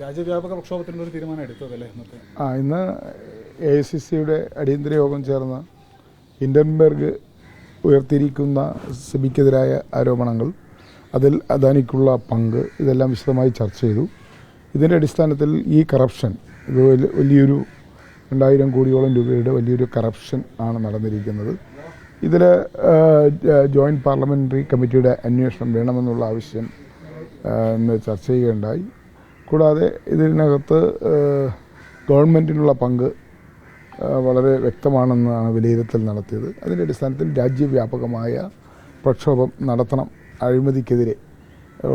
രാജ്യവ്യാപക പ്രക്ഷോഭത്തിനുള്ള ഒരു തീരുമാനം എടുത്തതല്ലേ ഇന്നത്തെ? ഇന്ന് AICCയുടെ അടിയന്തര യോഗം ചേർന്ന് ഹിൻഡൻബർഗ് ഉയർത്തിയിരിക്കുന്ന സെബിക്കെതിരായ ആരോപണങ്ങൾ, അതിൽ അദാനിക്കുള്ള പങ്ക്, ഇതെല്ലാം വിശദമായി ചർച്ച ചെയ്തു. ഇതിൻ്റെ അടിസ്ഥാനത്തിൽ ഈ കറപ്ഷൻ, ഇത് വലിയൊരു 2000 കോടിയോളം രൂപയുടെ വലിയൊരു കറപ്ഷൻ ആണ് നടന്നിരിക്കുന്നത്. ഇതിൽ ജോയിൻറ്റ് പാർലമെൻ്ററി കമ്മിറ്റിയുടെ അന്വേഷണം വേണമെന്നുള്ള ആവശ്യം ഇന്ന് ചർച്ച ചെയ്യുകയുണ്ടായി. കൂടാതെ ഇതിനകത്ത് ഗവൺമെൻറ്റിനുള്ള പങ്ക് വളരെ വ്യക്തമാണെന്നാണ് വിലയിരുത്തൽ നടത്തിയത്. അതിൻ്റെ അടിസ്ഥാനത്തിൽ രാജ്യവ്യാപകമായ പ്രക്ഷോഭം നടത്തണം. അഴിമതിക്കെതിരെ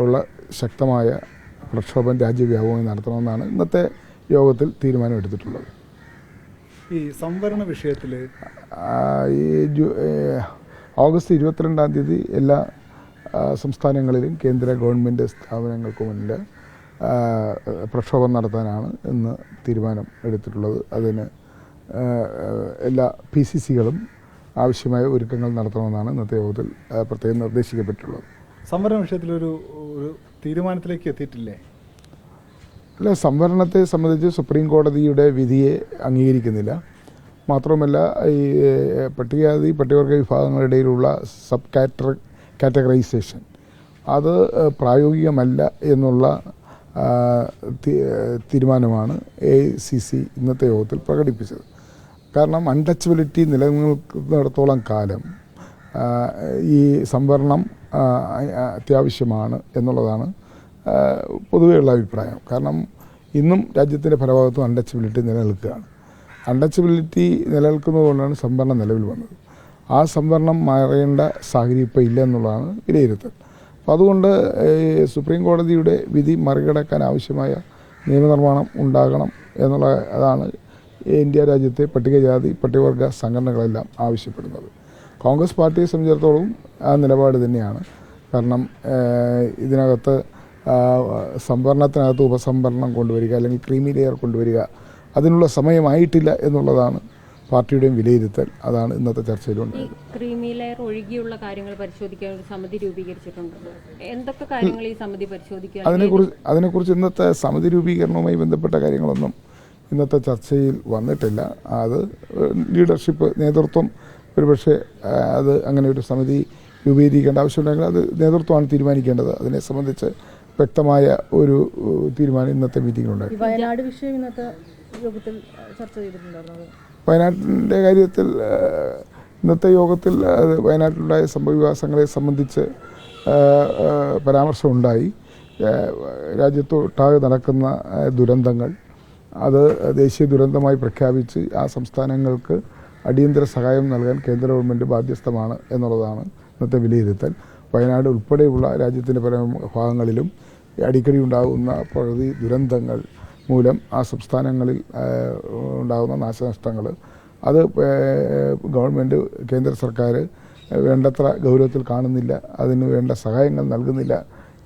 ഉള്ള ശക്തമായ പ്രക്ഷോഭം രാജ്യവ്യാപകമായി നടത്തണമെന്നാണ് ഇന്നത്തെ യോഗത്തിൽ തീരുമാനമെടുത്തിട്ടുള്ളത്. ഈ സംവരണ വിഷയത്തിൽ ഓഗസ്റ്റ് 22-ാം തീയതി എല്ലാ സംസ്ഥാനങ്ങളിലും കേന്ദ്ര ഗവൺമെൻറ് സ്ഥാപനങ്ങൾക്ക് മുന്നിൽ പ്രക്ഷോഭം നടത്താനാണ് ഇന്ന് തീരുമാനം എടുത്തിട്ടുള്ളത്. അതിന് എല്ലാ PCCകളും ആവശ്യമായ ഒരുക്കങ്ങൾ നടത്തണമെന്നാണ് ഇന്നത്തെ യോഗത്തിൽ പ്രത്യേകം നിർദ്ദേശിക്കപ്പെട്ടിട്ടുള്ളത്. സംവരണ വിഷയത്തിലൊരു തീരുമാനത്തിലേക്ക് എത്തിയിട്ടില്ലേ? അല്ല, സംവരണത്തെ സംബന്ധിച്ച് സുപ്രീം കോടതിയുടെ വിധിയെ അംഗീകരിക്കുന്നില്ല. മാത്രമല്ല, ഈ പട്ടികജാതി പട്ടികവർഗ വിഭാഗങ്ങളുടെയിലുള്ള സബ് കാറ്റഗറൈസേഷൻ അത് പ്രായോഗികമല്ല എന്നുള്ള തീരുമാനമാണ് AICC ഇന്നത്തെ യോഗത്തിൽ പ്രകടിപ്പിച്ചത്. കാരണം അൺടച്ചബിലിറ്റി നിലനിൽക്കുന്നിടത്തോളം കാലം ഈ സംവരണം അത്യാവശ്യമാണ് എന്നുള്ളതാണ് പൊതുവെയുള്ള അഭിപ്രായം. കാരണം ഇന്നും രാജ്യത്തിൻ്റെ പല ഭാഗത്തും അൺടച്ചബിലിറ്റി നിലനിൽക്കുകയാണ്. അൺടച്ചബിലിറ്റി നിലനിൽക്കുന്നതുകൊണ്ടാണ് സംവരണം നിലവിൽ വന്നത്. ആ സംവരണം മാറേണ്ട സാഹചര്യം ഇപ്പോൾ ഇല്ല എന്നുള്ളതാണ് വിലയിരുത്തൽ. അപ്പോൾ അതുകൊണ്ട് സുപ്രീം കോടതിയുടെ വിധി മറികടക്കാൻ ആവശ്യമായ നിയമനിർമ്മാണം ഉണ്ടാകണം എന്നുള്ള അതാണ് ഇന്ത്യ രാജ്യത്തെ പട്ടികജാതി പട്ടികവർഗ സംഘടനകളെല്ലാം ആവശ്യപ്പെടുന്നത്. കോൺഗ്രസ് പാർട്ടിയെ സംബന്ധിച്ചിടത്തോളം ആ നിലപാട് തന്നെയാണ്. കാരണം ഇതിനകത്ത് സംവരണത്തിനകത്ത് ഉപസംവരണം കൊണ്ടുവരിക അല്ലെങ്കിൽ ക്രീമി ലെയർ കൊണ്ടുവരിക അതിനുള്ള സമയമായിട്ടില്ല എന്നുള്ളതാണ് പാർട്ടിയുടെയും വിലയിരുത്തൽ. അതാണ് ഇന്നത്തെ ചർച്ചയിലുണ്ടായത്. ക്രീമി ലെയർ ഒഴികെയുള്ള കാര്യങ്ങൾ പരിശോധിക്കാൻ ഒരു സമിതി രൂപീകരിച്ചിട്ടുണ്ട്. എന്തൊക്കെ കാര്യങ്ങൾ ഈ സമിതി പരിശോധിക്കുക? അതിനെക്കുറിച്ച് ഇന്നത്തെ സമിതി രൂപീകരണവുമായി ബന്ധപ്പെട്ട കാര്യങ്ങളൊന്നും ഇന്നത്തെ ചർച്ചയിൽ വന്നിട്ടില്ല. അത് ലീഡർഷിപ്പ് നേതൃത്വം ഒരുപക്ഷെ അത് അങ്ങനെ ഒരു സമിതി രൂപീകരിക്കേണ്ട ആവശ്യമുണ്ടെങ്കിൽ അത് നേതൃത്വമാണ് തീരുമാനിക്കേണ്ടത്. അതിനെ സംബന്ധിച്ച് വ്യക്തമായ ഒരു തീരുമാനം ഇന്നത്തെ മീറ്റിംഗിലുണ്ടായി. വയനാട് വിഷയം ഇന്നത്തെ യോഗത്തിൽ ചർച്ച ചെയ്തിട്ടുണ്ടായിരുന്നു. വയനാട്ടിൻ്റെ കാര്യത്തിൽ ഇന്നത്തെ യോഗത്തിൽ വയനാട്ടിലുണ്ടായ സംഭവവികാസങ്ങളെ സംബന്ധിച്ച് പരാമർശമുണ്ടായി. രാജ്യത്തൊട്ടാകെ നടക്കുന്ന ദുരന്തങ്ങൾ അത് ദേശീയ ദുരന്തമായി പ്രഖ്യാപിച്ച് ആ സംസ്ഥാനങ്ങൾക്ക് അടിയന്തര സഹായം നൽകാൻ കേന്ദ്ര ഗവൺമെൻറ് ബാധ്യസ്ഥമാണ് എന്നുള്ളതാണ് ഇന്നത്തെ വിലയിരുത്തൽ. വയനാട് ഉൾപ്പെടെയുള്ള രാജ്യത്തിൻ്റെ പല ഭാഗങ്ങളിലും അടിക്കടി ഉണ്ടാകുന്ന പ്രകൃതി ദുരന്തങ്ങൾ മൂലം ആ സംസ്ഥാനങ്ങളിൽ ഉണ്ടാകുന്ന നാശനഷ്ടങ്ങൾ അത് ഗവൺമെൻറ് കേന്ദ്ര സർക്കാർ വേണ്ടത്ര ഗൗരവത്തിൽ കാണുന്നില്ല, അതിന് വേണ്ട സഹായങ്ങൾ നൽകുന്നില്ല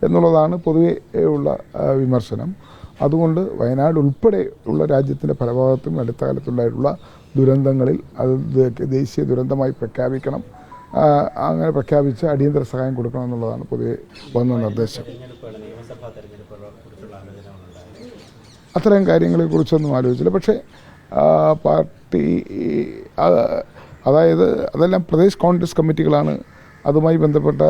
എന്നുള്ളതാണ് പൊതുവെ ഉള്ള വിമർശനം. അതുകൊണ്ട് വയനാട് ഉൾപ്പെടെ ഉള്ള രാജ്യത്തിൻ്റെ പല ഭാഗത്തും അടുത്ത കാലത്തുണ്ടായിട്ടുള്ള ദുരന്തങ്ങളിൽ അത് ദേശീയ ദുരന്തമായി പ്രഖ്യാപിക്കണം. അങ്ങനെ പ്രഖ്യാപിച്ച് അടിയന്തര സഹായം കൊടുക്കണം എന്നുള്ളതാണ് പൊതുവെ വന്ന നിർദ്ദേശം. അത്തരം കാര്യങ്ങളെക്കുറിച്ചൊന്നും ആലോചിച്ചില്ല. പക്ഷേ പാർട്ടി അതായത് അതെല്ലാം പ്രദേശ് കോൺഗ്രസ് കമ്മിറ്റികളാണ് അതുമായി ബന്ധപ്പെട്ട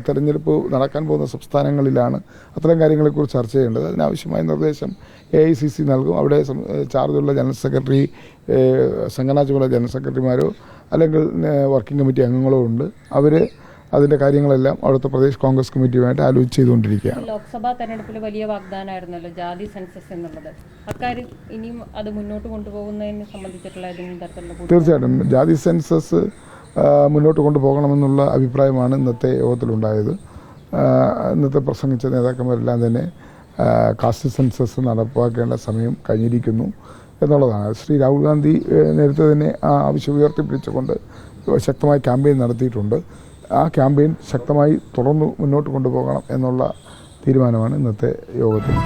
തെരഞ്ഞെടുപ്പ് നടക്കാൻ പോകുന്ന സംസ്ഥാനങ്ങളിലാണ് അത്തരം കാര്യങ്ങളെക്കുറിച്ച് ചർച്ച ചെയ്യേണ്ടത്. അതിനാവശ്യമായ നിർദ്ദേശം AICC നൽകും. അവിടെ ചാർജുള്ള ജനറൽ സെക്രട്ടറി, സംഘടനാ ചുമതല ജനറൽ സെക്രട്ടറിമാരോ അല്ലെങ്കിൽ വർക്കിംഗ് കമ്മിറ്റി അംഗങ്ങളോ ഉണ്ട്. അവർ അതിൻ്റെ കാര്യങ്ങളെല്ലാം അവിടുത്തെ പ്രദേശ് കോൺഗ്രസ് കമ്മിറ്റിയുമായിട്ട് ആലോചിച്ച് ചെയ്തുകൊണ്ടിരിക്കുകയാണ്. ലോക്സഭാ തെരഞ്ഞെടുപ്പിൽ വലിയ വാഗ്ദാനമായിരുന്നല്ലോ ജാതി സെൻസസ് എന്നുള്ളത്. അക്കാര്യം ഇനിയും അത് മുന്നോട്ട് കൊണ്ടുപോകുന്നതിനെ സംബന്ധിച്ചിട്ടുള്ള ഏതെങ്കിലും തരത്തിലുള്ള? തീർച്ചയായിട്ടും ജാതി സെൻസസ് മുന്നോട്ട് കൊണ്ടുപോകണമെന്നുള്ള അഭിപ്രായമാണ് ഇന്നത്തെ യോഗത്തിലുണ്ടായത്. ഇന്നത്തെ പ്രസംഗിച്ച നേതാക്കന്മാരെല്ലാം തന്നെ കാസ്റ്റ് സെൻസസ് നടപ്പാക്കേണ്ട സമയം കഴിഞ്ഞിരിക്കുന്നു എന്നുള്ളതാണ്. ശ്രീ രാഹുൽ ഗാന്ധി നേരത്തെ തന്നെ ആ ആവശ്യം ഉയർത്തിപ്പിടിച്ചുകൊണ്ട് ശക്തമായ ക്യാമ്പയിൻ നടത്തിയിട്ടുണ്ട്. ആ ക്യാമ്പയിൻ ശക്തമായി തുടർന്ന് മുന്നോട്ട് കൊണ്ടുപോകണം എന്നുള്ള തീരുമാനമാണ് ഇന്നത്തെ യോഗത്തിൽ.